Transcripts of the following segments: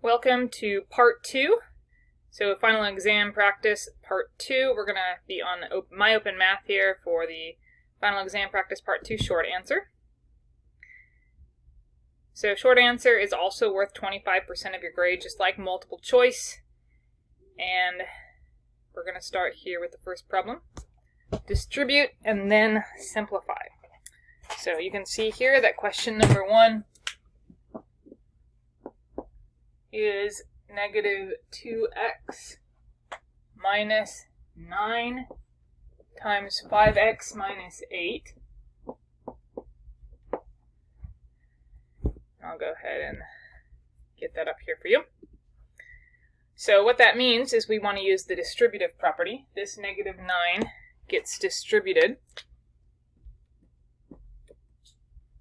Welcome to part 2. So final exam practice part 2. We're going to be on My Open Math here for the final exam practice part 2 short answer. So short answer is also worth 25% of your grade, just like multiple choice. And we're going to start here with the first problem. Distribute and then simplify. So you can see here that question number 1 is negative 2x minus 9 times 5x minus 8. I'll go ahead and get that up here for you. So what that means is we want to use the distributive property. This negative 9 gets distributed.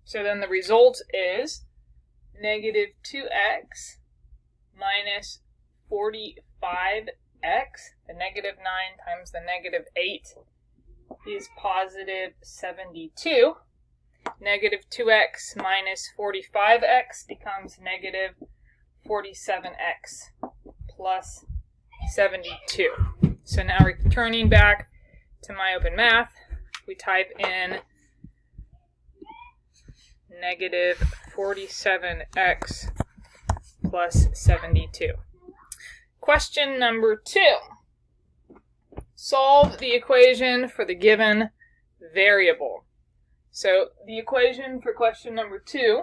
So then the result is negative 2x minus 45x, the negative 9 times the negative 8 is positive 72. Negative 2x minus 45x becomes negative 47x plus 72. So now returning back to My Open Math, we type in negative 47x plus 72. Question number 2. Solve the equation for the given variable. So the equation for question number 2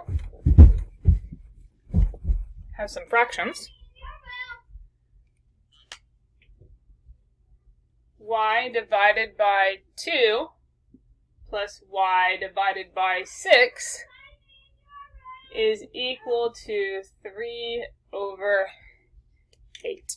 has some fractions. Y divided by 2 plus y divided by 6 is equal to 3 over 8.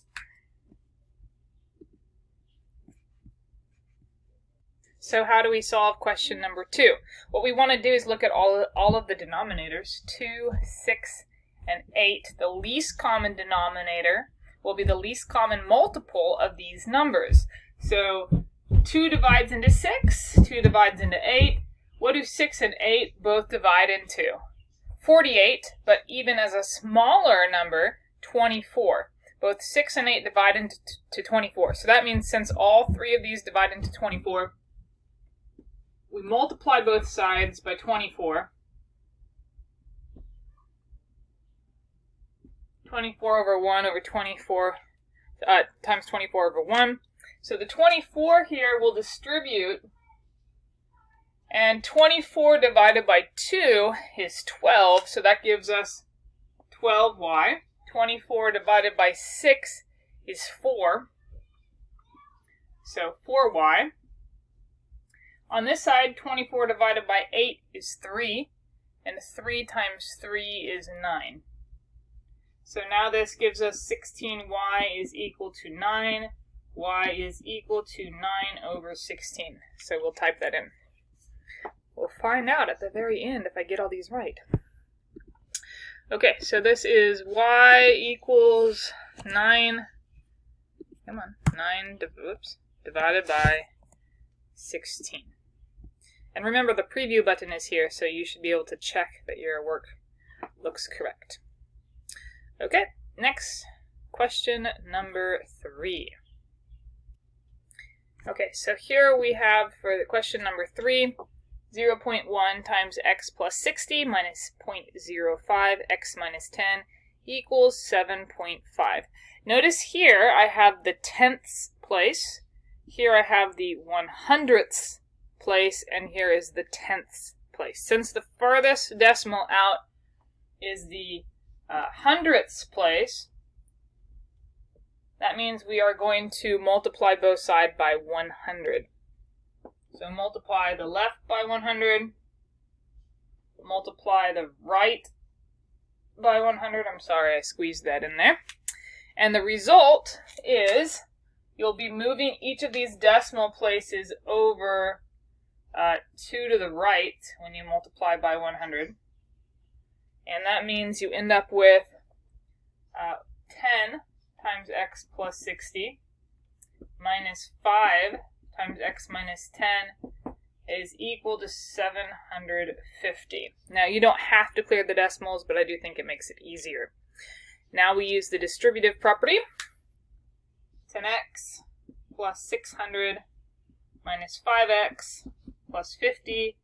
So how do we solve question number 2? What we want to do is look at all of the denominators, 2, 6, and 8. The least common denominator will be the least common multiple of these numbers. So 2 divides into 6, 2 divides into 8. What do 6 and 8 both divide into? 48, but even as a smaller number, 24. Both 6 and 8 divide into 24. So that means since all 3 of these divide into 24, we multiply both sides by 24. 24 over 1 over 24 times 24 over 1. So the 24 here will distribute, and 24 divided by 2 is 12, so that gives us 12y. 24 divided by 6 is 4, so 4y. On this side, 24 divided by 8 is 3, and 3 times 3 is 9. So now this gives us 16y is equal to 9. Y is equal to 9 over 16. So we'll type that in. We'll find out at the very end if I get all these right. Okay, so this is y equals 9, come on, 9 divided by 16. And remember, the preview button is here, so you should be able to check that your work looks correct. Okay, next, question number 3. Okay, so here we have for the question number 3, 0.1 times x plus 60 minus 0.05 x minus 10 equals 7.5. Notice here I have the tenths place, here I have the 100ths place, and here is the tenths place. Since the furthest decimal out is the hundredths place, that means we are going to multiply both sides by 100. So multiply the left by 100, multiply the right by 100. I'm sorry, I squeezed that in there. And the result is you'll be moving each of these decimal places over 2 to the right when you multiply by 100. And that means you end up with 10 times x plus 60 minus 5 times x minus 10 is equal to 750. Now, you don't have to clear the decimals, but I do think it makes it easier. Now we use the distributive property. 10x plus 600 minus 5x plus 50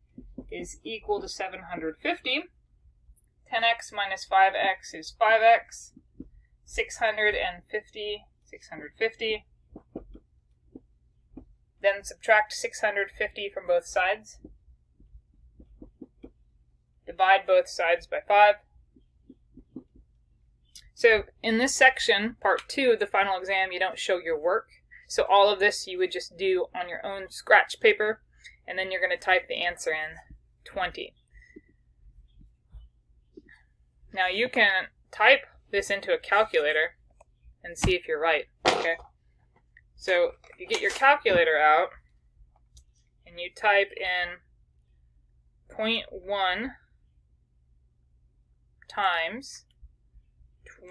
is equal to 750. 10x minus 5x is 5x. 650. Then subtract 650 from both sides. Divide both sides by 5. So in this section, part 2 of the final exam, you don't show your work. So all of this you would just do on your own scratch paper, and then you're going to type the answer in, 20. Now you can type this into a calculator and see if you're right, okay? So if you get your calculator out and you type in 0.1 times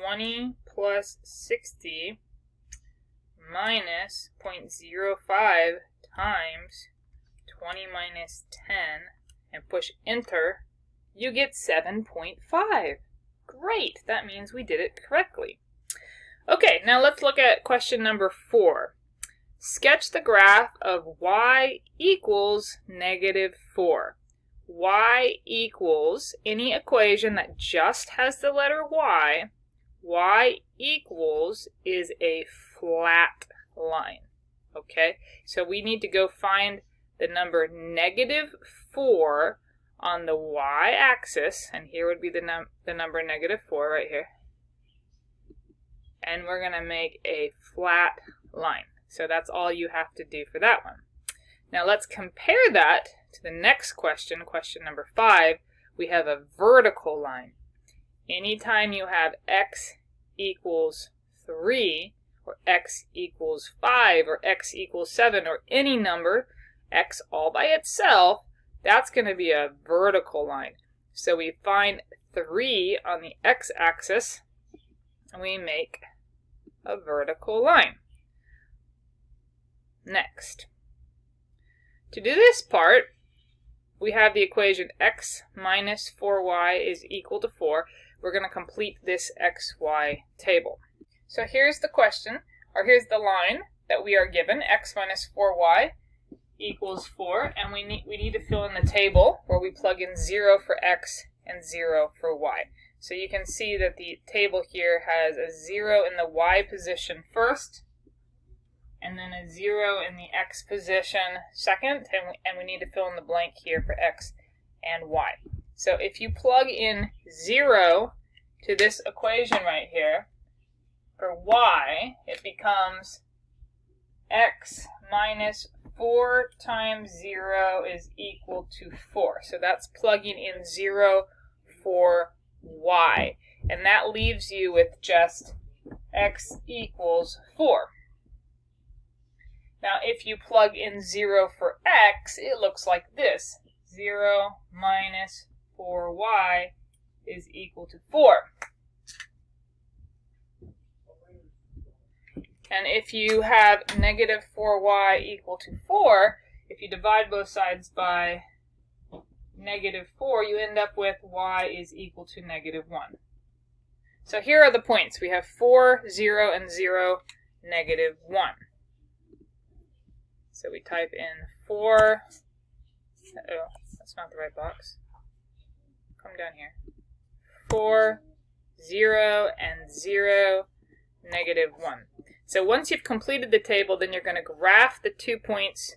20 plus 60 minus 0.05 times 20 minus 10 and push enter, you get 7.5. Great, that means we did it correctly. Okay, now let's look at question number 4. Sketch the graph of y equals -4. Y equals any equation that just has the letter y. Y equals is a flat line. Okay, so we need to go find the number -4 on the y-axis, and here would be the number -4 right here. And we're going to make a flat line. So that's all you have to do for that one. Now let's compare that to the next question, question number 5. We have a vertical line. Anytime you have x equals 3, or x equals 5, or x equals 7, or any number, x all by itself, that's going to be a vertical line. So we find 3 on the x-axis, and we make a vertical line. Next. To do this part, we have the equation x minus 4y is equal to 4. We're going to complete this xy table. So here's the question, or here's the line that we are given, x minus 4y equals 4, and we need to fill in the table where we plug in 0 for x and 0 for y. So you can see that the table here has a 0 in the y position first, and then a 0 in the x position second, and we need to fill in the blank here for x and y. So if you plug in 0 to this equation right here, for y, it becomes x minus 4 times 0 is equal to 4. So that's plugging in 0 for y. And that leaves you with just x equals 4. Now if you plug in 0 for x, it looks like this. 0 minus 4y is equal to 4. And if you have negative 4y equal to 4, if you divide both sides by -4, you end up with y is equal to -1. So here are the points. We have 4, 0, and 0, -1. So we type in 4, uh-oh, that's not the right box. Come down here. 4, 0, and 0, -1. So once you've completed the table, then you're going to graph the 2 points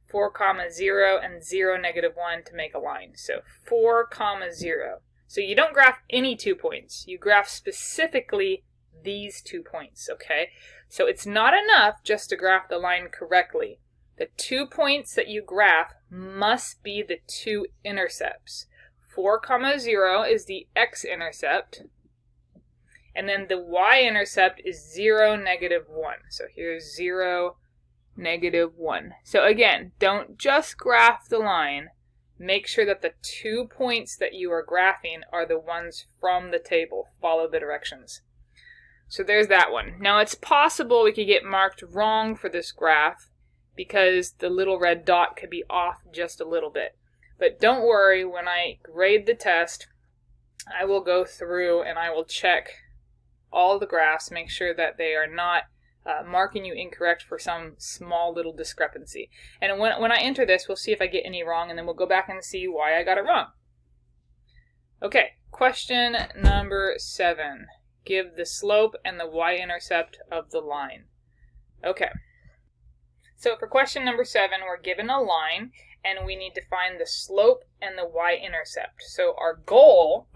4, 0, and 0, -1 to make a line. So 4, 0. So you don't graph any 2 points. You graph specifically these 2 points, okay? So it's not enough just to graph the line correctly. The 2 points that you graph must be the 2 intercepts. 4, 0 is the x-intercept. And then the y-intercept is 0, -1. So here's 0, -1. So again, don't just graph the line. Make sure that the 2 points that you are graphing are the ones from the table. Follow the directions. So there's that one. Now it's possible we could get marked wrong for this graph because the little red dot could be off just a little bit. But don't worry, when I grade the test, I will go through and I will check all the graphs, make sure that they are not marking you incorrect for some small little discrepancy. And when I enter this, we'll see if I get any wrong, and then we'll go back and see why I got it wrong. Okay, question number 7. Give the slope and the y-intercept of the line. Okay, so for question number 7, we're given a line, and we need to find the slope and the y-intercept. So our goal,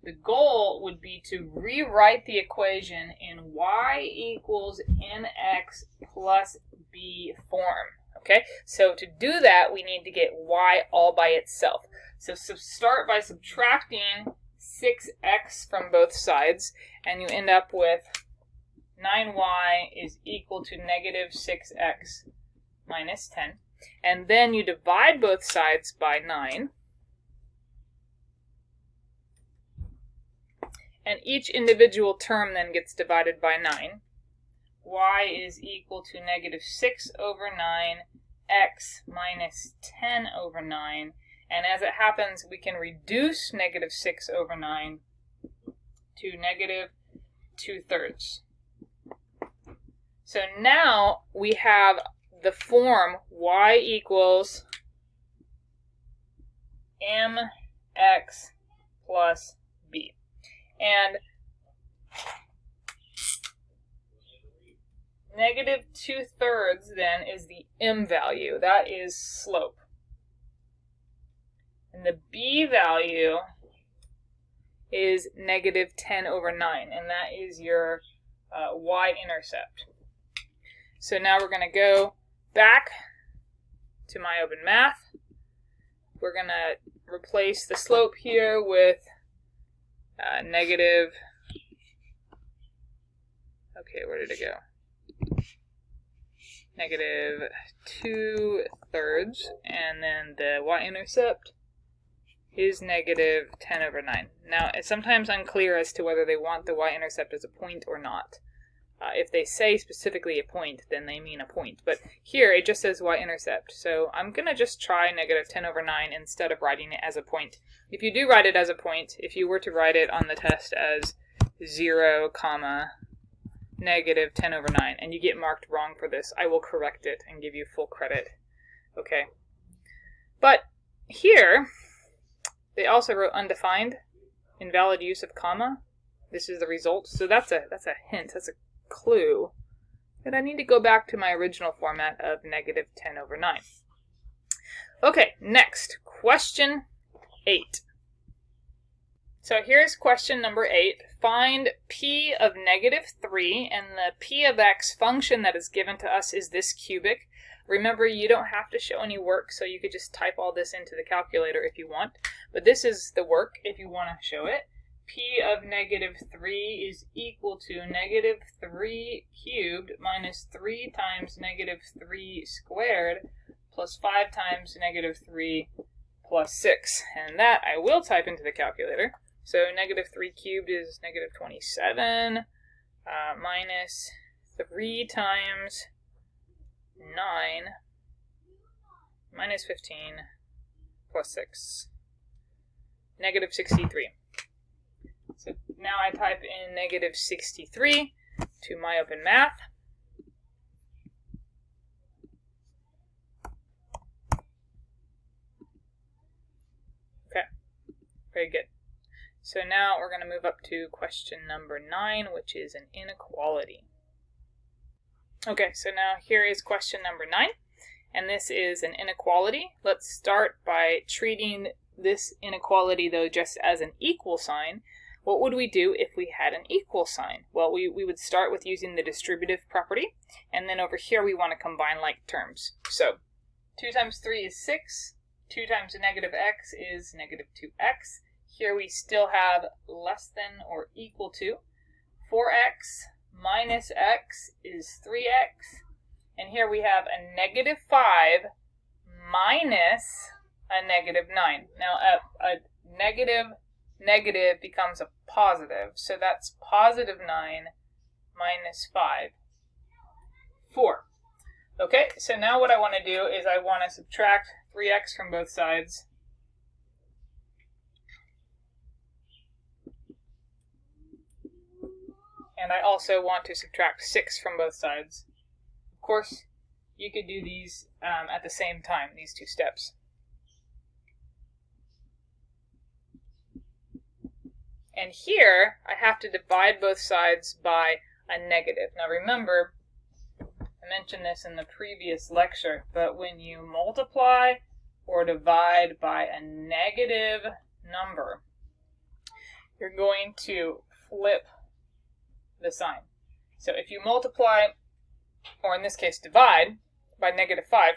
the goal would be to rewrite the equation in y equals mx plus b form. Okay, so to do that, we need to get y all by itself. So start by subtracting 6x from both sides, and you end up with 9y is equal to negative 6x minus 10. And then you divide both sides by 9. And each individual term then gets divided by 9. Y is equal to negative 6 over 9, x minus 10 over 9. And as it happens, we can reduce negative 6 over 9 to negative 2/3. So now we have the form y equals mx plus b. And negative 2/3 then is the m value. That is slope. And the b value is negative 10 over 9. And that is your y-intercept. So now we're going to go back to MyOpenMath. We're going to replace the slope here with negative, okay, where did it go? Negative 2/3, and then the y-intercept is negative 10 over 9. Now, it's sometimes unclear as to whether they want the y-intercept as a point or not. If they say specifically a point, then they mean a point. But here, it just says y-intercept. So I'm going to just try negative 10 over 9 instead of writing it as a point. If you do write it as a point, if you were to write it on the test as 0, negative 10 over 9, and you get marked wrong for this, I will correct it and give you full credit. Okay. But here, they also wrote undefined, invalid use of comma. This is the result. So that's a hint, that's a clue that I need to go back to my original format of negative 10 over 9. Okay, next, question 8. So here's question number 8. Find p of negative 3, and the p of x function that is given to us is this cubic. Remember, you don't have to show any work, so you could just type all this into the calculator if you want. But this is the work if you want to show it. P of negative 3 is equal to negative 3 cubed minus 3 times negative 3 squared plus 5 times negative 3 plus 6. And that I will type into the calculator. So negative 3 cubed is negative 27 minus 3 times 9 minus 15 plus 6. Negative 63. So now I type in negative 63 to MyOpenMath. Okay, very good. So now we're going to move up to question number 9, which is an inequality. Okay, so now here is question number 9, and this is an inequality. Let's start by treating this inequality, though, just as an equal sign. What would we do if we had an equal sign? Well, we would start with using the distributive property, and then over here we want to combine like terms. So 2 times 3 is 6, 2 times negative x is negative 2x. Here we still have less than or equal to. 4x minus x is 3x, and here we have a negative 5 minus a negative 9. Now a negative becomes a positive, so that's positive 9 minus 5, 4. Okay, so now what I want to do is I want to subtract 3x from both sides. and I also want to subtract 6 from both sides. Of course, you could do these at the same time, these two steps. And here, I have to divide both sides by a negative. Now remember, I mentioned this in the previous lecture, but when you multiply or divide by a negative number, you're going to flip the sign. So if you multiply, or in this case divide, by negative 5,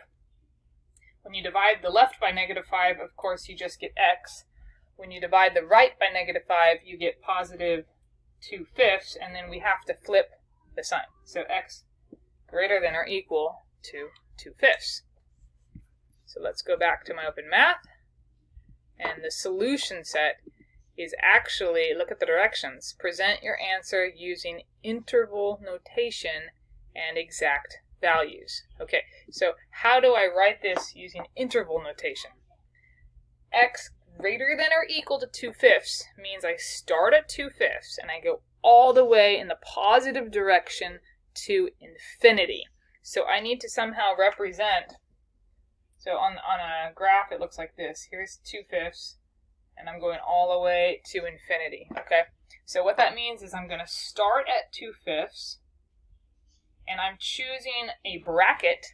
when you divide the left by negative 5, of course you just get x. When you divide the right by negative 5, you get positive 2/5, and then we have to flip the sign. So x greater than or equal to 2/5. So let's go back to my open math, and the solution set is actually, look at the directions, present your answer using interval notation and exact values. Okay, so how do I write this using interval notation? X greater than or equal to 2/5 means I start at 2/5 and I go all the way in the positive direction to infinity. So I need to somehow represent, so on a graph it looks like this. Here's 2/5 and I'm going all the way to infinity. Okay, so what that means is I'm going to start at 2/5 and I'm choosing a bracket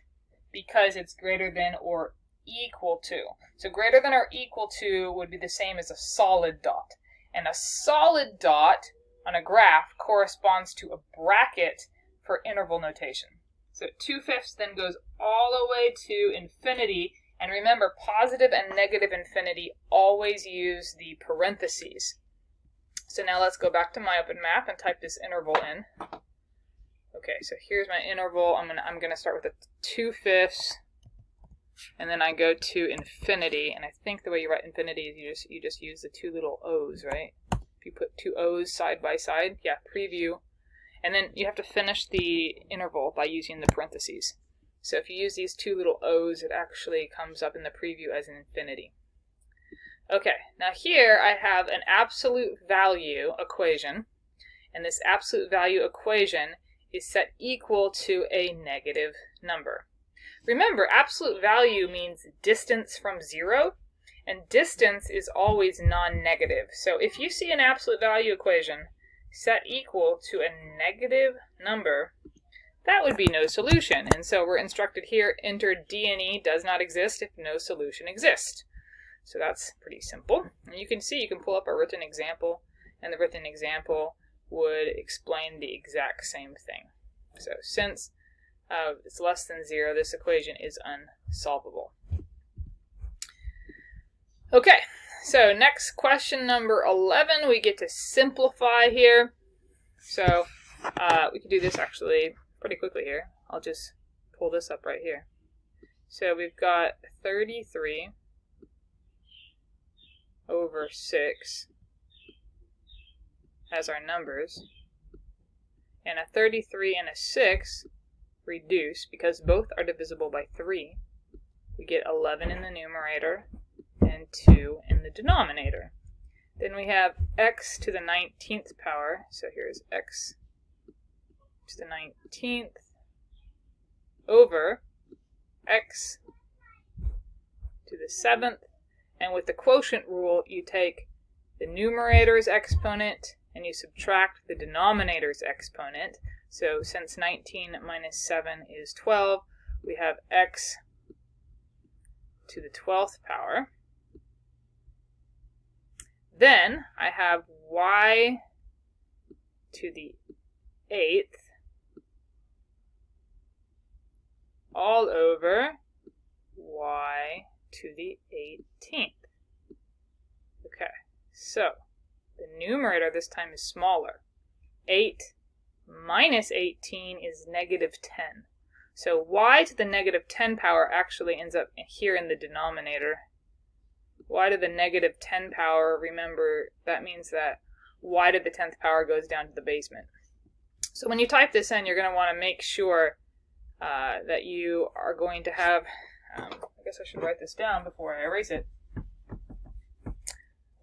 because it's greater than or equal to. So greater than or equal to would be the same as a solid dot. And a solid dot on a graph corresponds to a bracket for interval notation. So 2/5 then goes all the way to infinity. And remember, positive and negative infinity always use the parentheses. So now let's go back to my open math and type this interval in. Okay, so here's my interval. I'm gonna start with a 2/5, and then I go to infinity. And I think the way you write infinity is you just use the two little O's, right? If you put two O's side by side, yeah, preview. And then you have to finish the interval by using the parentheses. So if you use these two little O's, it actually comes up in the preview as an infinity. Okay, now here I have an absolute value equation, and this absolute value equation is set equal to a negative number. Remember, absolute value means distance from 0, and distance is always non-negative. So if you see an absolute value equation set equal to a negative number, that would be no solution. And so we're instructed here, enter D and E does not exist if no solution exists. So that's pretty simple. And you can see, you can pull up a written example, and the written example would explain the exact same thing. So since it's less than 0, this equation is unsolvable. Okay, so next question number 11, we get to simplify here. So we could do this actually pretty quickly here. I'll just pull this up right here. So we've got 33 over 6 as our numbers, and a 33 and a 6 reduce because both are divisible by 3. We get 11 in the numerator and 2 in the denominator. Then we have x to the 19th power, so here's x to the 19th over x to the 7th, and with the quotient rule you take the numerator's exponent and you subtract the denominator's exponent. So since 19 minus 7 is 12, we have x to the 12th power. Then I have y to the 8th all over y to the 18th. Okay, so the numerator this time is smaller. 8 minus 18 is negative 10. So y to the negative 10 power actually ends up here in the denominator. Y to the negative 10 power, remember, that means that y to the 10th power goes down to the basement. So when you type this in, you're going to want to make sure that you are going to have, I guess I should write this down before I erase it.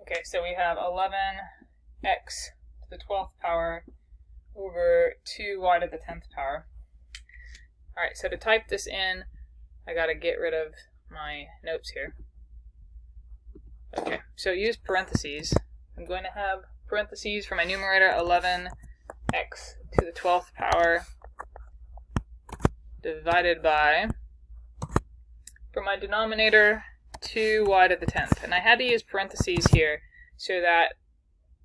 Okay, so we have 11x to the 12th power over 2y to the 10th power. Alright, so to type this in, I gotta get rid of my notes here. Okay, so use parentheses. I'm going to have parentheses for my numerator, 11x to the 12th power divided by, for my denominator, 2y to the 10th. And I had to use parentheses here so that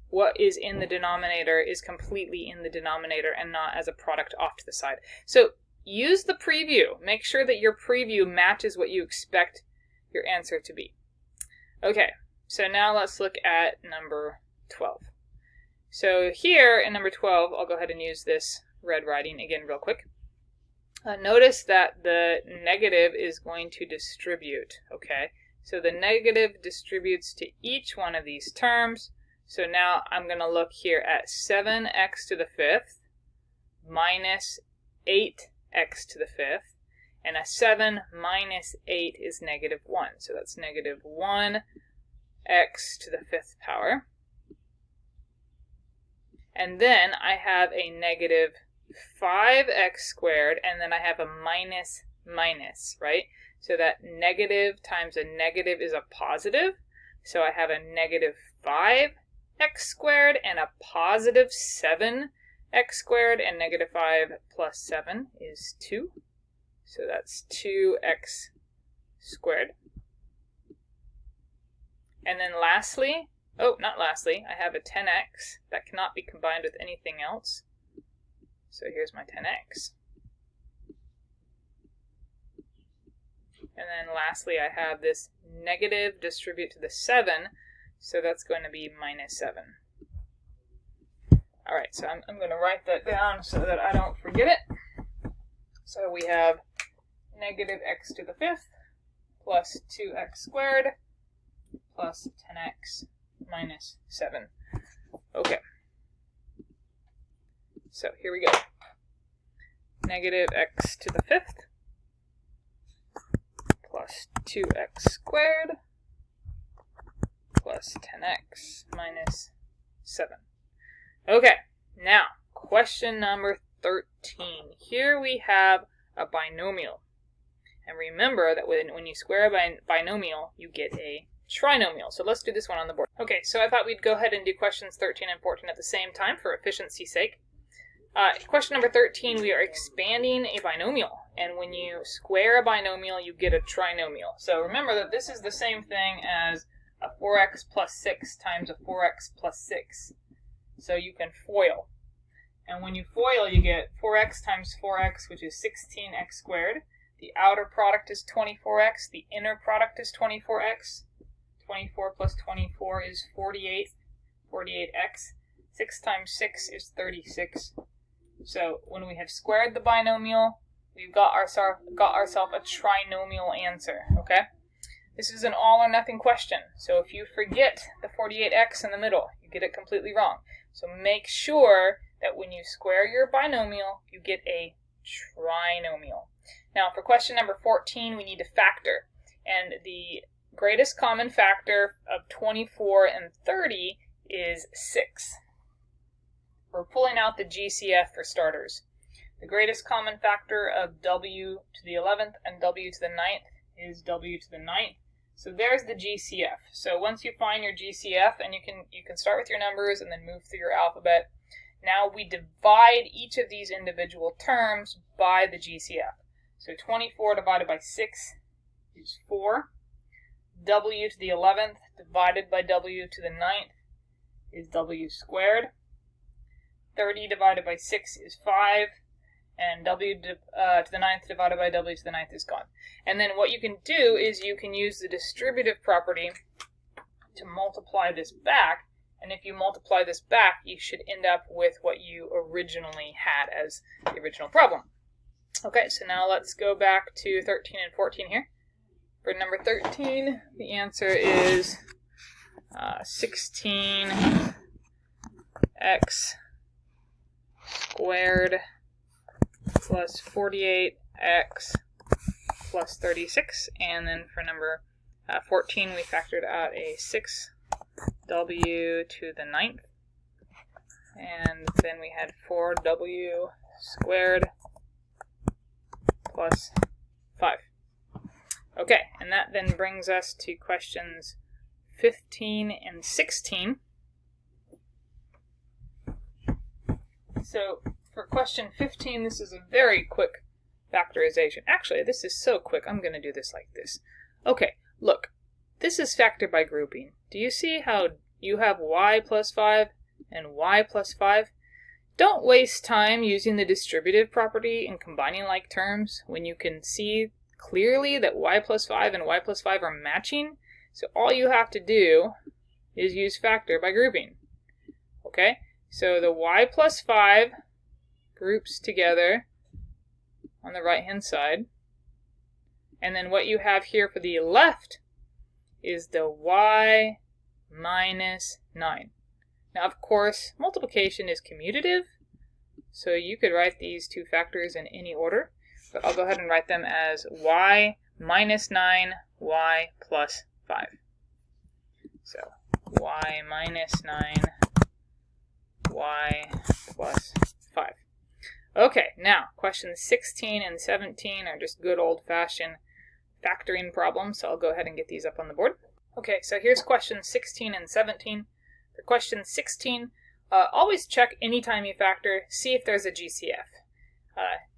what is in the denominator is completely in the denominator and not as a product off to the side. So use the preview. Make sure that your preview matches what you expect your answer to be. Okay, so now let's look at number 12. So here in number 12, I'll go ahead and use this red writing again real quick. Notice that the negative is going to distribute, okay? So the negative distributes to each one of these terms. So now I'm going to look here at 7x to the 5th minus 8x to the 5th. And a 7 minus 8 is negative 1. So that's negative 1x to the 5th power. And then I have a negative 5x squared, and then I have a minus minus, right? So that negative times a negative is a positive. So I have a negative 5x squared and a positive 7x squared, and negative 5 plus 7 is 2. So that's 2x squared. And then lastly, I have a 10x that cannot be combined with anything else. So here's my 10x. And then lastly, I have this negative distribute to the 7, so that's going to be minus 7. All right, so I'm going to write that down so that I don't forget it. So we have negative x to the 5th plus 2x squared plus 10x minus 7. Okay. So here we go. Negative x to the 5th plus 2x squared plus 10x minus 7. Okay, now question number 13. Here we have a binomial. And remember that when you square a binomial, you get a trinomial. So let's do this one on the board. Okay, so I thought we'd go ahead and do questions 13 and 14 at the same time for efficiency's sake. Question number 13, we are expanding a binomial. And when you square a binomial, you get a trinomial. So remember that this is the same thing as a 4x plus 6 times a 4x plus 6. So you can FOIL. And when you FOIL, you get 4x times 4x, which is 16x squared. The outer product is 24x. The inner product is 24x. 24 plus 24 is 48. 48x. 6 times 6 is 36. So when we have squared the binomial, we've got ourselves a trinomial answer, okay? This is an all or nothing question. So if you forget the 48x in the middle, you get it completely wrong. So make sure that when you square your binomial, you get a trinomial. Now for question number 14, we need to factor. And the greatest common factor of 24 and 30 is 6. We're pulling out the GCF for starters. The greatest common factor of w to the 11th and w to the 9th is w to the 9th. So there's the GCF. So once you find your GCF, and you can start with your numbers and then move through your alphabet, now we divide each of these individual terms by the GCF. So 24 divided by 6 is 4. W to the 11th divided by w to the 9th is w squared. 30 divided by 6 is 5. And w to the 9th divided by w to the 9th is gone. And then what you can do is you can use the distributive property to multiply this back. And if you multiply this back, you should end up with what you originally had as the original problem. Okay, so now let's go back to 13 and 14 here. For number 13, the answer is 16x squared plus 48x plus 36. And then for number 14, we factored out a 6w to the 9th And then we had 4w squared plus 5. Okay, and that then brings us to questions 15 and 16. So for question 15, this is a very quick factorization. Actually, this is so quick, I'm going to do this like this. Okay, look, this is factor by grouping. Do you see how you have y plus 5 and y plus 5? Don't waste time using the distributive property and combining like terms when you can see clearly that y plus 5 and y plus 5 are matching. So all you have to do is use factor by grouping. Okay, so the y plus 5 groups together on the right hand side. And then what you have here for the left is the y minus 9. Now, of course, multiplication is commutative, so you could write these two factors in any order, but I'll go ahead and write them as y minus 9, y plus 5. So, y minus 9, y plus 5. Okay, now, questions 16 and 17 are just good old-fashioned factoring problems, so I'll go ahead and get these up on the board. Okay, so here's questions 16 and 17. For question 16, always check anytime you factor, see if there's a GCF.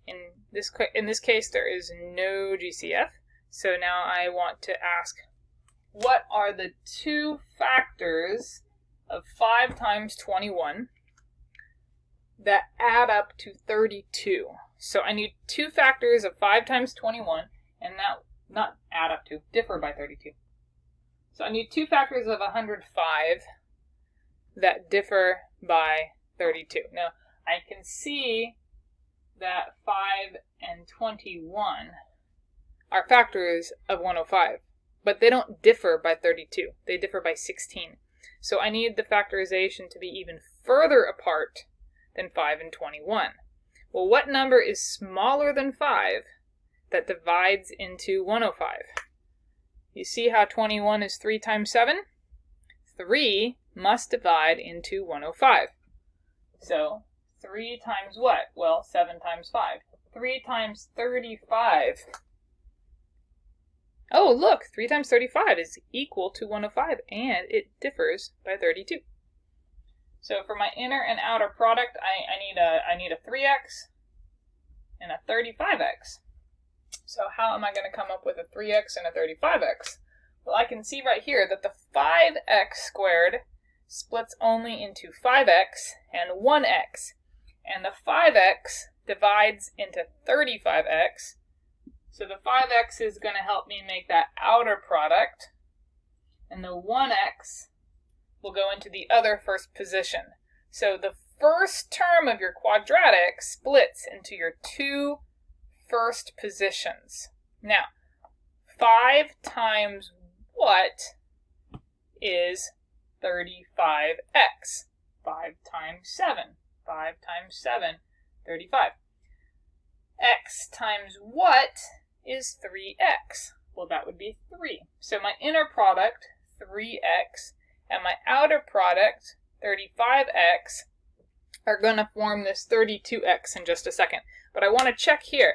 In this case, there is no GCF. So now I want to ask, what are the two factors of 5 times 21 that add up to 32? So I need two factors of 5 times 21, and that not add up to, differ by 32. So I need two factors of 105 that differ by 32. Now, I can see that 5 and 21 are factors of 105, but they don't differ by 32. They differ by 16. So I need the factorization to be even further apart than 5 and 21. Well, what number is smaller than 5 that divides into 105? You see how 21 is 3 times 7? 3 must divide into 105. So 3 times what? Well, 7 times 5. 3 times 35. Oh, look, 3 times 35 is equal to 105, and it differs by 32. So for my inner and outer product, I need a 3x and a 35x. So how am I going to come up with a 3x and a 35x? Well, I can see right here that the 5x squared splits only into 5x and 1x. And the 5x divides into 35x. So the 5x is going to help me make that outer product. And the 1x will go into the other first position. So the first term of your quadratic splits into your two first positions. Now, 5 times what is 35x? 5 times 7. 5 times 7, 35. X times what is 3x? Well, that would be 3. So my inner product, 3x, and my outer product, 35x, are going to form this 32x in just a second. But I want to check here.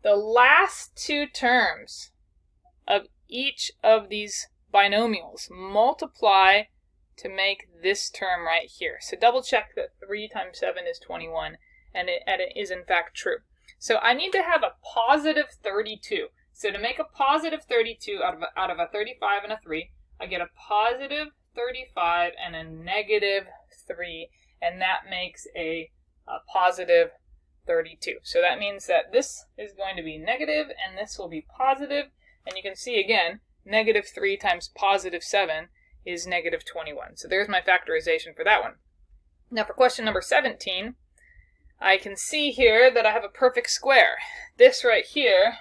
The last two terms of each of these binomials multiply to make this term right here. So double check that 3 times 7 is 21, and it is in fact true. So I need to have a positive 32. So to make a positive 32 out of a 35 and a 3, I get a positive 35 and a negative 3, and that makes a positive 32. So that means that this is going to be negative and this will be positive, and you can see again, negative 3 times positive 7 is negative 21. So there's my factorization for that one. Now for question number 17, I can see here that I have a perfect square. This right here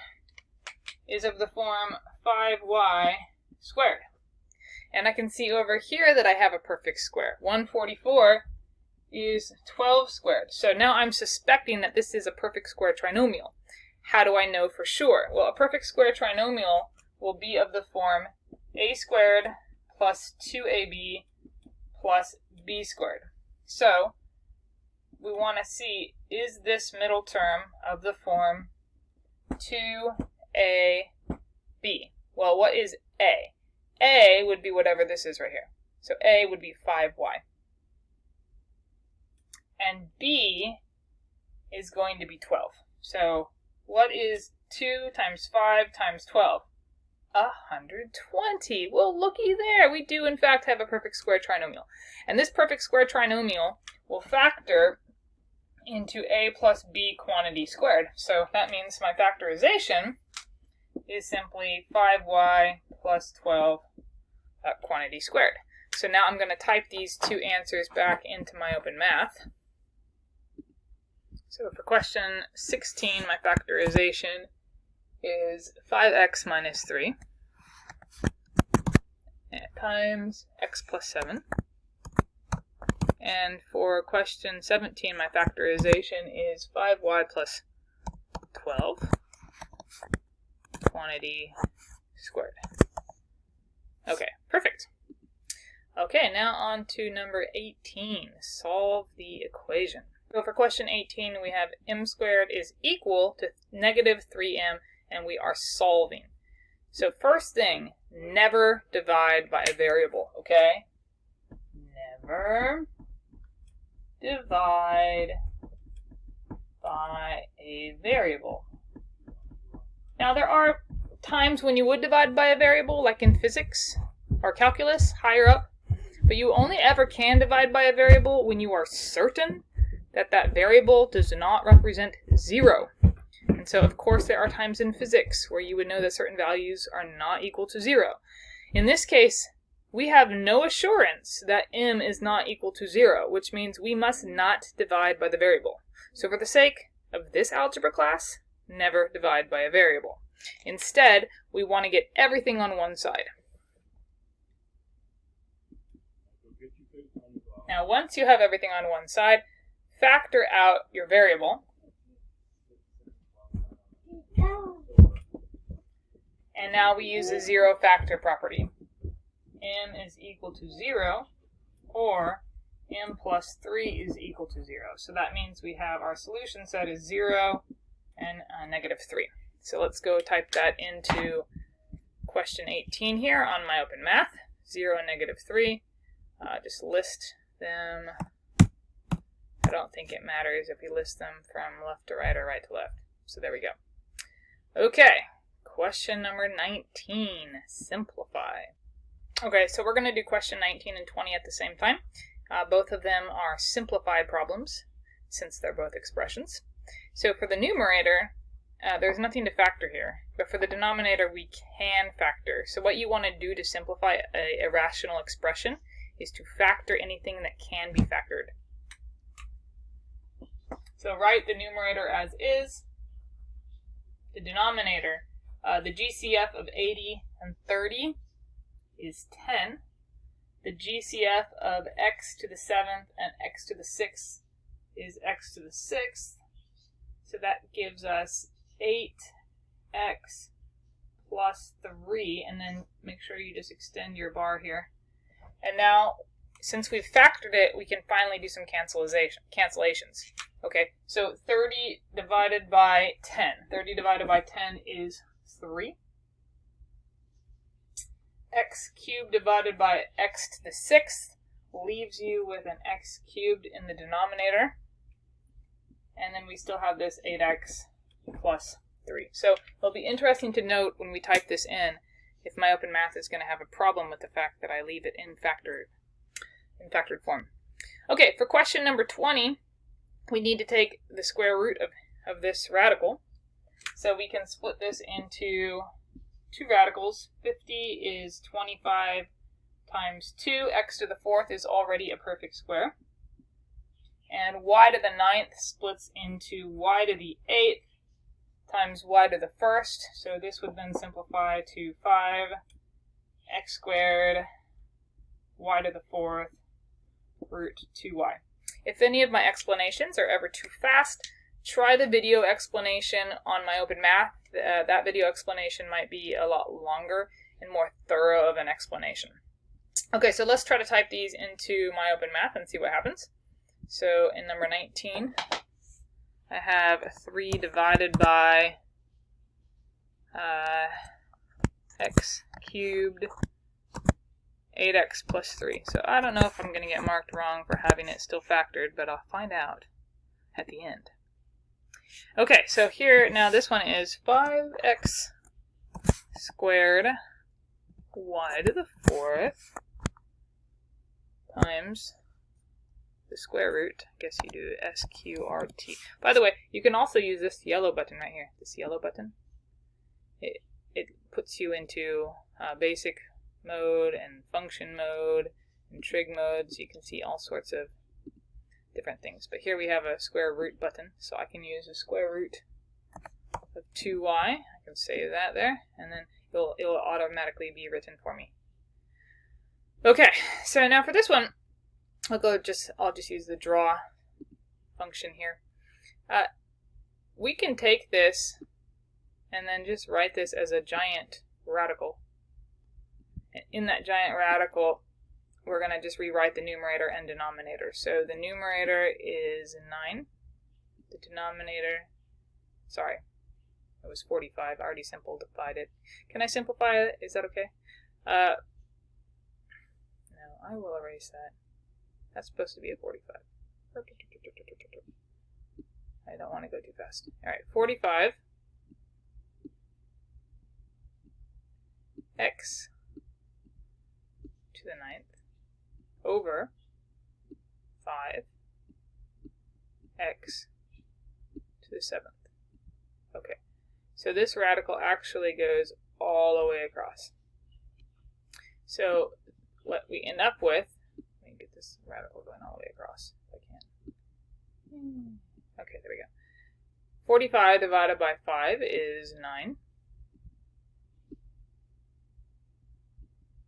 is of the form 5y squared. And I can see over here that I have a perfect square. 144 is 12 squared. So now I'm suspecting that this is a perfect square trinomial. How do I know for sure? Well, a perfect square trinomial will be of the form a squared plus 2ab plus b squared. So we want to see, is this middle term of the form 2ab? Well, what is a? A would be whatever this is right here. So a would be 5y. And b is going to be 12. So what is 2 times 5 times 12? 120. Well, looky there. We do, in fact, have a perfect square trinomial. And this perfect square trinomial will factor into a plus b quantity squared. So that means my factorization is simply 5y plus 12 quantity squared. So now I'm going to type these two answers back into my open math. So for question 16, my factorization is 5x minus 3 times x plus 7. And for question 17, my factorization is 5y plus 12 quantity squared. Okay, perfect. Okay, now on to number 18. Solve the equation. So for question 18, we have m squared is equal to negative 3m, and we are solving. So first thing, never divide by a variable, okay? Never divide by a variable. Now there are times when you would divide by a variable, like in physics or calculus, higher up, but you only ever can divide by a variable when you are certain that that variable does not represent 0. And so, of course, there are times in physics where you would know that certain values are not equal to 0. In this case, we have no assurance that m is not equal to 0, which means we must not divide by the variable. So for the sake of this algebra class, never divide by a variable. Instead, we want to get everything on one side. Now, once you have everything on one side, factor out your variable. And now we use the zero factor property. M is equal to 0, or m plus 3 is equal to 0. So that means we have our solution set is 0 and negative 3. So let's go type that into question 18 here on my open math. 0 and negative 3. Just list them. I don't think it matters if we list them from left to right or right to left. So there we go. Okay, question number 19, simplify. Okay, so we're going to do question 19 and 20 at the same time. Both of them are simplified problems, since they're both expressions. So for the numerator, there's nothing to factor here. But for the denominator, we can factor. So what you want to do to simplify a rational expression is to factor anything that can be factored. So write the numerator as is. The denominator, the GCF of 80 and 30 is 10. The GCF of x to the 7th and x to the 6th is x to the 6th. So that gives us 8x plus 3, and then make sure you just extend your bar here. And now, since we've factored it, we can finally do some cancellations. Okay, so 30 divided by 10. 30 divided by 10 is 3. X cubed divided by x to the 6th leaves you with an x cubed in the denominator. And then we still have this 8x plus 3. So it'll be interesting to note when we type this in if my open math is going to have a problem with the fact that I leave it in factored form. Okay, for question number 20, we need to take the square root of this radical. So we can split this into two radicals. 50 is 25 times 2. X to the 4th is already a perfect square. And y to the 9th splits into y to the 8th times y to the 1st. So this would then simplify to 5x squared y to the 4th root 2y. If any of my explanations are ever too fast, try the video explanation on my open math. That video explanation might be a lot longer and more thorough of an explanation. Okay, so let's try to type these into my open math and see what happens. So in number 19, I have 3 divided by x cubed 8x plus 3. So I don't know if I'm going to get marked wrong for having it still factored, but I'll find out at the end. Okay, so here, now this one is 5x squared y to the 4th times the square root. I guess you do SQRT. By the way, you can also use this yellow button right here. This yellow button. It puts you into basic mode and function mode and trig mode, so you can see all sorts of different things. But here we have a square root button, so I can use the square root of 2y. I can save that there, and then it'll automatically be written for me. Okay, so now for this one, I'll just use the draw function here. We can take this and then just write this as a giant radical. And in that giant radical, we're going to just rewrite the numerator and denominator. So the numerator is 9. The denominator, sorry, it was 45. I already simplified it. Can I simplify it? Is that okay? No, I will erase that. That's supposed to be a 45. I don't want to go too fast. All right, 45 x to the 9th over 5 x to the 7th. Okay, so this radical actually goes all the way across. So what we end up with, let me get this radical going all the way across if I can. Okay, there we go. 45 divided by 5 is 9.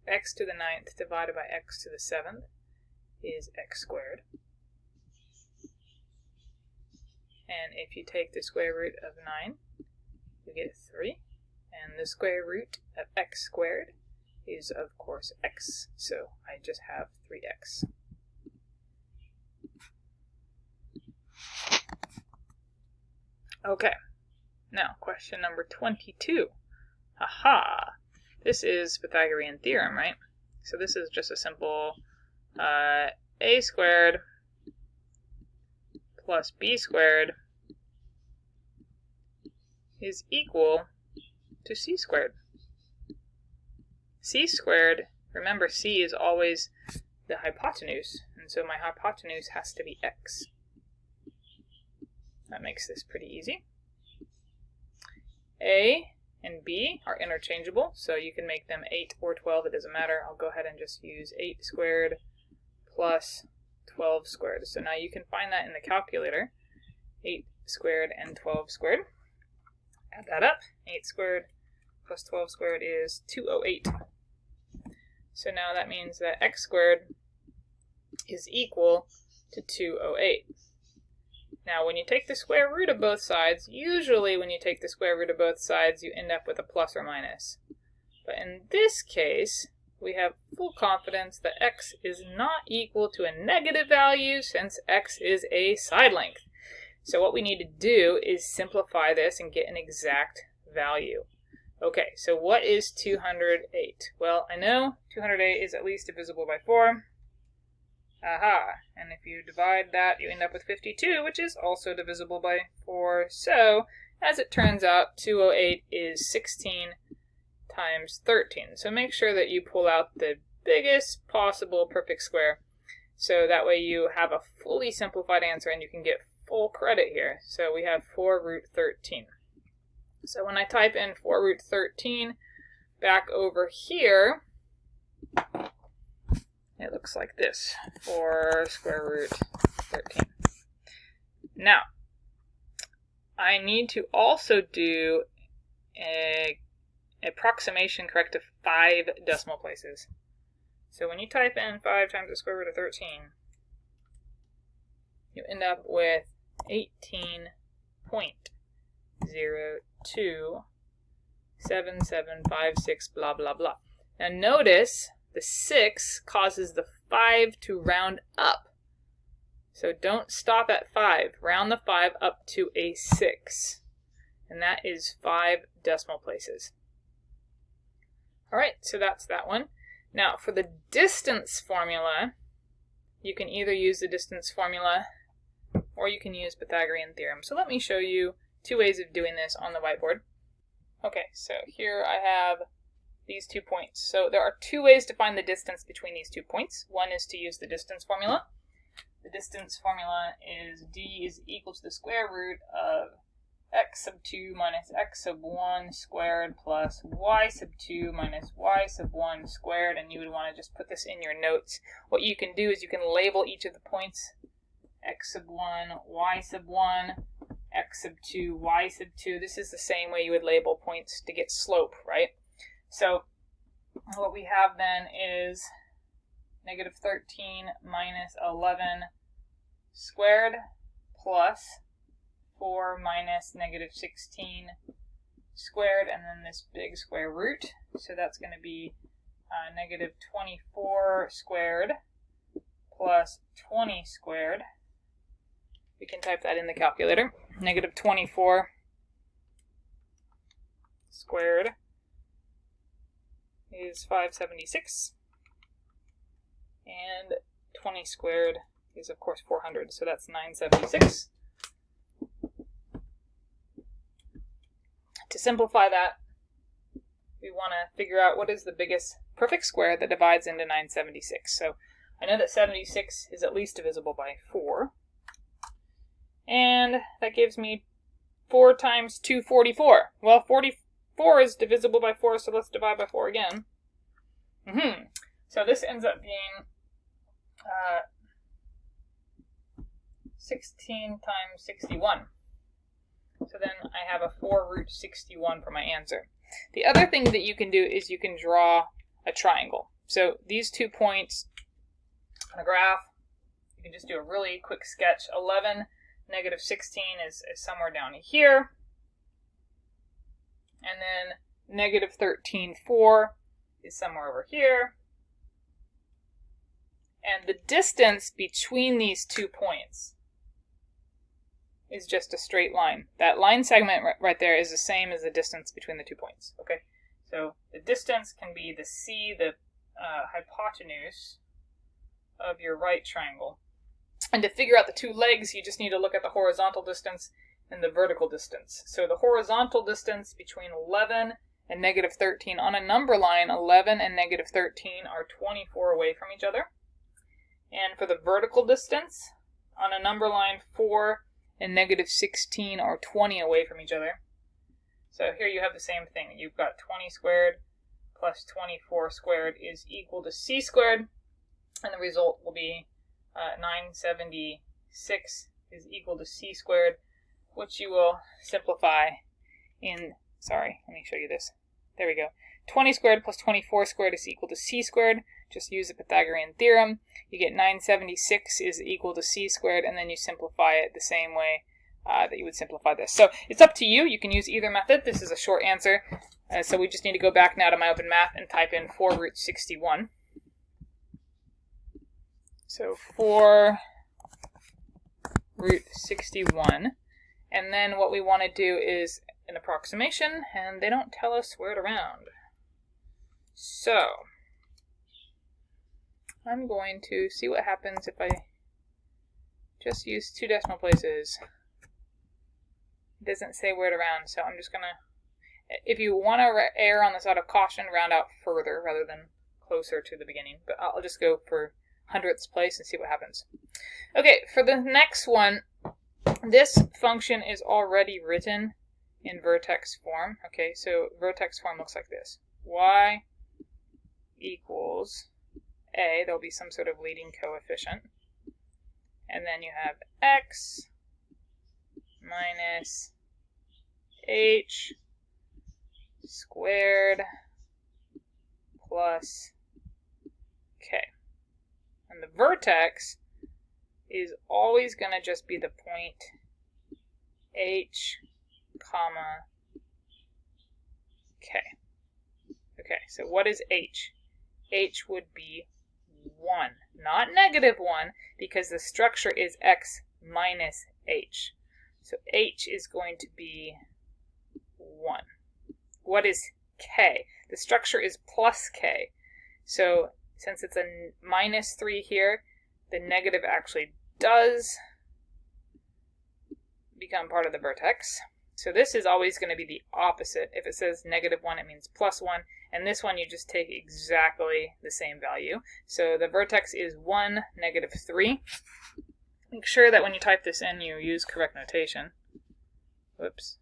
X to the 9th divided by x to the 7th is x squared. And if you take the square root of 9, you get 3. And the square root of x squared is, of course, x. So I just have 3x. Okay, now question number 22. Aha! This is Pythagorean theorem, right? So this is just a simple a squared plus b squared is equal to c squared. C squared, remember c is always the hypotenuse, and so my hypotenuse has to be x. That makes this pretty easy. A and b are interchangeable, so you can make them 8 or 12, it doesn't matter. I'll go ahead and just use 8 squared plus 12 squared. So now you can find that in the calculator, 8 squared and 12 squared. Add that up, 8 squared plus 12 squared is 208. So now that means that x squared is equal to 208. Now, when you take the square root of both sides, usually when you take the square root of both sides, you end up with a plus or minus. But in this case, we have full confidence that x is not equal to a negative value since x is a side length. So what we need to do is simplify this and get an exact value. Okay, so what is 208? Well, I know 208 is at least divisible by 4. Aha, and if you divide that, you end up with 52, which is also divisible by 4. So, as it turns out, 208 is 16 times 13. So make sure that you pull out the biggest possible perfect square, so that way you have a fully simplified answer and you can get full credit here. So we have 4 root 13. So when I type in 4 root 13 back over here, it looks like this, 4 square root 13. Now, I need to also do an approximation correct to 5 decimal places. So when you type in 5 times the square root of 13, you end up with 18.027756 blah blah blah. Now notice the 6 causes the 5 to round up. So don't stop at 5. Round the 5 up to a 6. And that is 5 decimal places. All right, so that's that one. Now, for the distance formula, you can either use the distance formula or you can use Pythagorean theorem. So let me show you 2 ways of doing this on the whiteboard. Okay, so here I have these 2 points. So there are 2 ways to find the distance between these 2 points. One is to use the distance formula. The distance formula is d is equal to the square root of x sub 2 minus x sub 1 squared plus y sub 2 minus y sub 1 squared, and you would want to just put this in your notes. What you can do is you can label each of the points x sub 1, y sub 1, x sub 2, y sub 2. This is the same way you would label points to get slope, right? So what we have then is negative 13 minus 11 squared plus 4 minus negative 16 squared, and then this big square root. So that's going to be negative 24 squared plus 20 squared. We can type that in the calculator. Negative 24 squared is 576. And 20 squared is, of course, 400. So that's 976. To simplify that, we want to figure out what is the biggest perfect square that divides into 976. So I know that 76 is at least divisible by 4. And that gives me 4 times 2, 44. Well, 44 is divisible by 4, so let's divide by 4 again. So this ends up being 16 times 61. So then I have a 4 root 61 for my answer. The other thing that you can do is you can draw a triangle. So these 2 points on a graph, you can just do a really quick sketch. 11, negative 16 is somewhere down here. And then negative 13, 4 is somewhere over here. And the distance between these 2 points is just a straight line. That line segment right there is the same as the distance between the 2 points. Okay, so the distance can be the c, the hypotenuse of your right triangle. And to figure out the 2 legs, you just need to look at the horizontal distance and the vertical distance. So the horizontal distance between 11 and negative 13 on a number line, 11 and negative 13 are 24 away from each other. And for the vertical distance on a number line, 4 and negative 16 are 20 away from each other. So here you have the same thing. You've got 20 squared plus 24 squared is equal to c squared, and the result will be 976 is equal to c squared, which you will simplify in, sorry, let me show you this. There we go. 20 squared plus 24 squared is equal to c squared. Just use the Pythagorean theorem. You get 976 is equal to c squared, and then you simplify it the same way that you would simplify this. So it's up to you. You can use either method. This is a short answer. So we just need to go back now to my open math and type in 4 root 61. So 4 root 61. And then what we want to do is an approximation, and they don't tell us where to round. So I'm going to see what happens if I just use 2 decimal places. It doesn't say where to round, so I'm just going to, if you want to err on the side of caution, round out further rather than closer to the beginning. But I'll just go for hundredths place and see what happens. Okay, for the next one, this function is already written in vertex form. Okay, so vertex form looks like this. Y equals a, there'll be some sort of leading coefficient. And then you have x minus h squared plus k. And the vertex is always going to just be the point h, comma, k. Okay, so what is h? H would be 1. not negative 1, because the structure is x minus h. So h is going to be 1. What is k? The structure is plus k. So since it's a minus 3 here, the negative actually does become part of the vertex. So this is always going to be the opposite. If it says negative 1, it means plus 1. And this one, you just take exactly the same value. So the vertex is 1, negative 3. Make sure that when you type this in, you use correct notation. Whoops.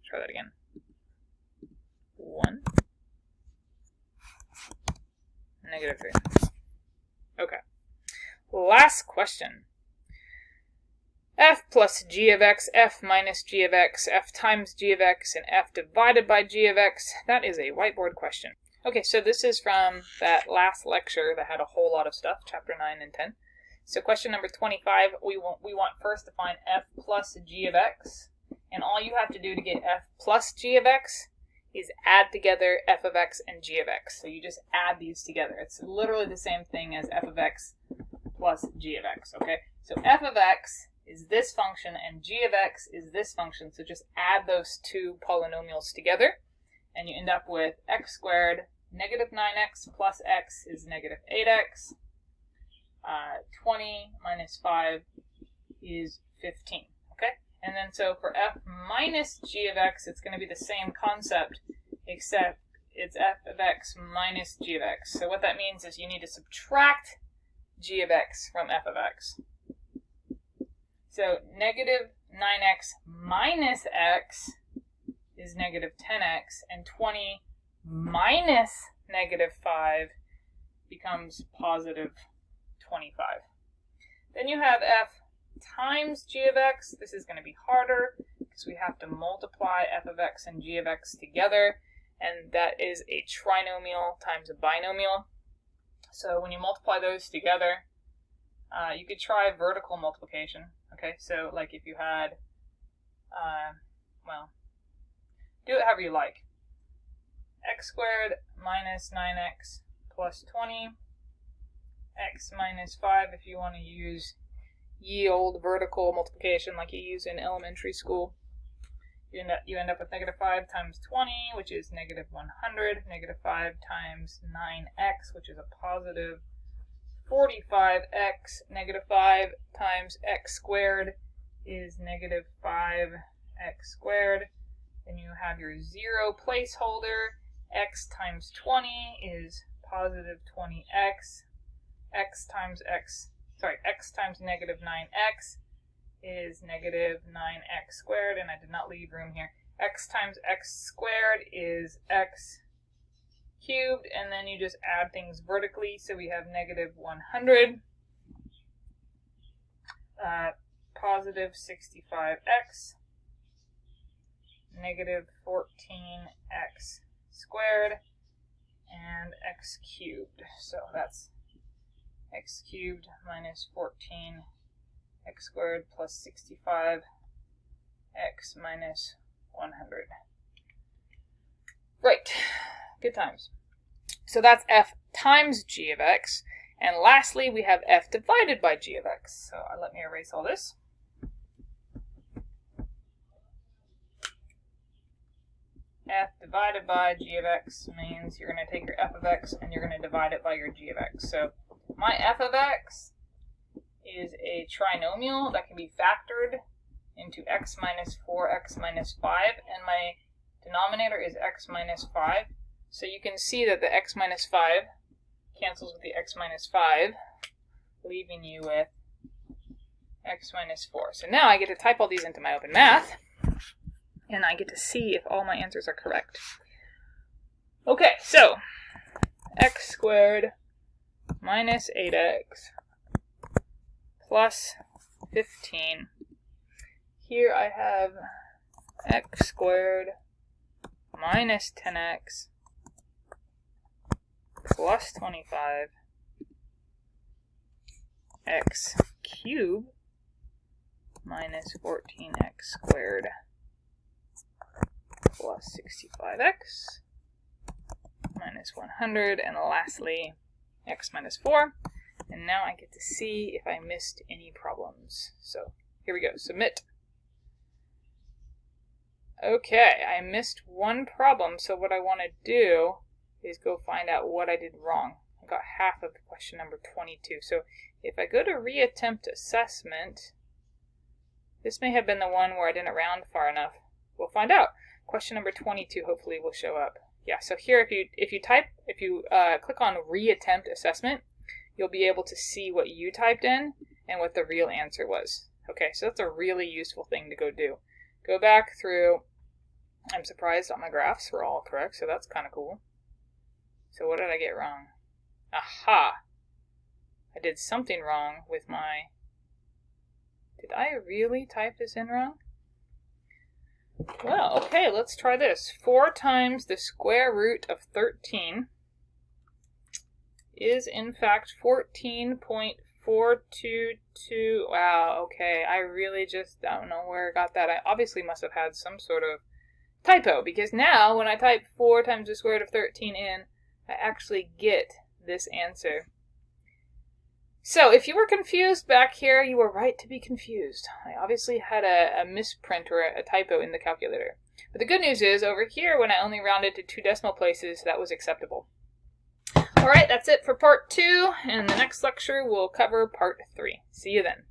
Try that again. 1, negative 3. Okay. Last question. F plus g of x, f minus g of x, f times g of x, and f divided by g of x. That is a whiteboard question. Okay, so this is from that last lecture that had a whole lot of stuff, chapter 9 and 10. So question number 25, we want first to find f plus g of x. And all you have to do to get f plus g of x is add together f of x and g of x. So you just add these together. It's literally the same thing as f of x plus g of x, okay? So f of x is this function and g of x is this function. So just add those two polynomials together and you end up with x squared, negative 9x plus x is negative 8x. 20 minus 5 is 15, okay? And then so for f minus g of x, it's going to be the same concept, except it's f of x minus g of x. So what that means is you need to subtract g of x from f of x. So negative 9x minus x is negative 10x, and 20 minus negative 5 becomes positive 25. Then you have f times g of x. This is going to be harder because we have to multiply f of x and g of x together, and that is a trinomial times a binomial. So when you multiply those together, you could try vertical multiplication. Okay, so like if you had, well, do it however you like. X squared minus 9x plus 20, x minus 5 if you want to use ye old vertical multiplication like you use in elementary school. You end up with negative 5 times 20, which is negative 100. Negative 5 times 9x, which is a positive 45x. Negative 5 times x squared is negative 5x squared. Then you have your 0 placeholder. X times 20 is positive 20x. X times negative 9x is negative 9x squared, and I did not leave room here. X times x squared is x cubed, and then you just add things vertically, so we have negative 100, positive 65x, negative 14x squared, and x cubed. So that's x cubed minus 14 x squared plus 65 x minus 100. Right, good times. So that's f times g of x. And lastly, we have f divided by g of x. So let me erase all this. F divided by g of x means you're going to take your f of x and you're going to divide it by your g of x. So my f of x is a trinomial that can be factored into x minus 4x minus 5, and my denominator is x minus 5. So you can see that the x minus 5 cancels with the x minus 5, leaving you with x minus 4. So now I get to type all these into my open math, and I get to see if all my answers are correct. Okay, so x squared minus 8x plus 15. Here I have x squared minus 10x plus 25 x cubed minus 14x squared plus 65x minus 100, and lastly x minus 4. And now I get to see if I missed any problems. So here we go, submit. Okay, I missed one problem, so what I want to do is go find out what I did wrong. I got half of question number 22. So if I go to reattempt assessment, this may have been the one where I didn't round far enough. We'll find out. Question number 22 hopefully will show up. Yeah, so here if you click on reattempt assessment, you'll be able to see what you typed in and what the real answer was. Okay, so that's a really useful thing to go do. Go back through. I'm surprised all my graphs were all correct, so that's kind of cool. So what did I get wrong? Aha! I did something wrong with my... Did I really type this in wrong? Well, okay, let's try this. 4 times the square root of 13 is in fact 14.422. Wow, okay, I really just don't know where I got that. I obviously must have had some sort of typo, because now when I type 4 times the square root of 13 in, I actually get this answer. So if you were confused back here, you were right to be confused. I obviously had a misprint or a typo in the calculator. But the good news is, over here, when I only rounded to 2 decimal places, that was acceptable. Alright, that's it for part 2, and the next lecture we'll cover part 3. See you then.